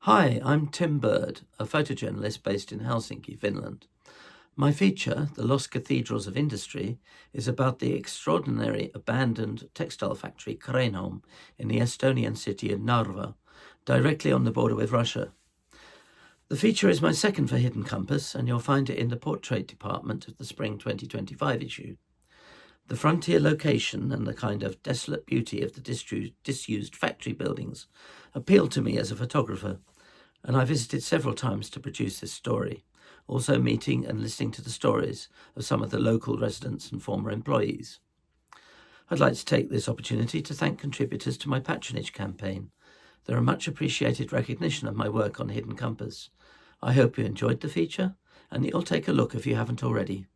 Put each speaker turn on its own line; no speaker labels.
Hi, I'm Tim Bird, a photojournalist based in Helsinki, Finland. My feature, The Lost Cathedrals of Industry, is about the extraordinary abandoned textile factory Kreenholm in the Estonian city of Narva, directly on the border with Russia. The feature is my second for Hidden Compass, and you'll find it in the portrait department of the spring 2025 issue. The frontier location and the kind of desolate beauty of the disused factory buildings appealed to me as a photographer, and I visited several times to produce this story, also meeting and listening to the stories of some of the local residents and former employees. I'd like to take this opportunity to thank contributors to my patronage campaign. They're a much appreciated recognition of my work on Hidden Compass. I hope you enjoyed the feature, and you'll take a look if you haven't already.